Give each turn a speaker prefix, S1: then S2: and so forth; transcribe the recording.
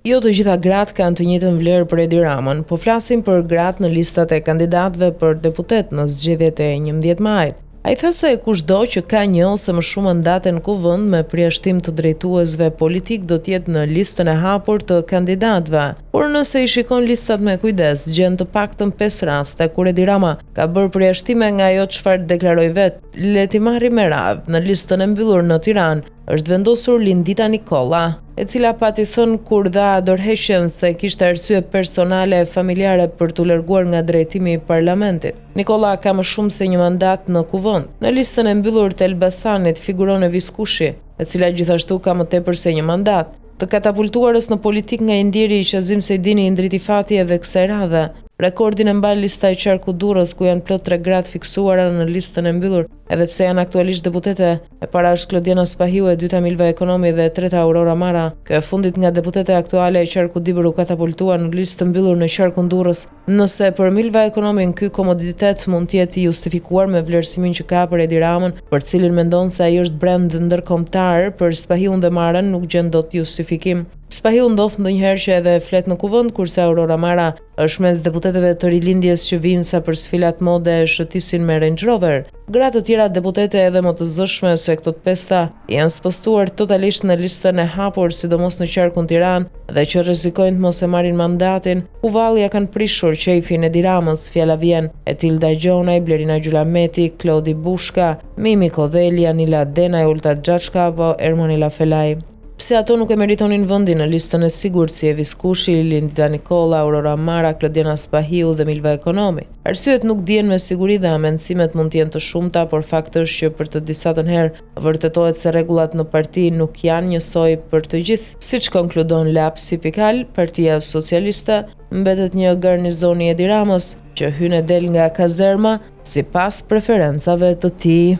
S1: Jo të gjitha gratë kanë të njëjtën vlerë për Edi Ramën, po flasim për gratë në listat e kandidatëve për deputet në zgjedhjet e 11 majit. Ai tha se kushdo që ka një ose më shumë mandate në kuvend me përjashtim të drejtuesve politik do të jetë në listën e hapur të kandidatëve. Por nëse i shikon listat me kujdes, gjen të paktën 5 raste kur Edi Rama ka bërë përjashtime nga ajo çfarë deklaroi vet. Le t'i marrim me radhë, në listën e mbyllur në Tiranë është vendosur Lindita Nikolla, e cila pati thënë kur dha dorëheqjen se kishte arsye personale e familjare për t'u larguar nga drejtimi i parlamentit. Nikolla ka më shumë se një mandat në kuvend. Në listën e mbyllur të Elbasanit figuron Evis Kushi, e cila gjithashtu ka më tepër se një mandat. Të katapultuarës në politik nga i ndjeri i Qazim Sejdini i ndriti fati edhe kësaj radhe. Rekordin e mban lista e Qarku Durrës, ku janë plot 3 gratë fiksuara në listën e mbyllur, edhe pse janë aktualisht deputete. E para është Klodiana Spahiu, e dyta Milva Ekonomi dhe e treta Aurora Mara. Kjo e fundit nga deputete aktuale e Qarku Dibër u katapultua në listë mbyllur në Qarkun Durrës. Nëse për Milva Ekonomin ky komoditet mund të jetë i justifikuar me vlerësimin që ka për Edi Ramën, për cilin mendon se ai është brend ndërkombëtar, për Spahiun dhe Marën nuk gjen dot justifikim. Spahiu ndodh ndonjëherë që edhe flet në kuvend, kurse Aurora Mara është mes deputetëve të rilindjes që vinë sa për sfilat mode e shëtisin me Range Rover. Gratë të tjera deputete edhe më të zëshme se këto të pesta janë spostuar totalisht në listën e hapur, sidomos në Qarkun Tiranë, dhe që rrezikojnë të mos e marrin mandatin, ku valli ja kanë prishur qejfin Edi Ramës. Fjala vjen Etilda Gjonaj, Blerina Gjulameti, Klodi Bushka, Mimi Kodheli, Anila Denaj, Ulta Xhaçka apo Ermonila Felaj. Pse ato nuk e meritonin vendin në listën e sigurt si Evis Kushi, Lindita Nikolla, Aurora Mara, Klodiana Spahiu dhe Milva Ekonomi? Arsyet nuk dihen me siguri dhe amendësimet mund të jenë të shumta, por fakti është që për të disa të herë vërtetohet se rregullat në parti nuk janë njësoj për të gjithë. Siç konkludon Lapsi Pikal, Partia Socialiste mbetet një garnizon i Edi Ramës që hyn e del nga kazerma sipas preferencave të tij.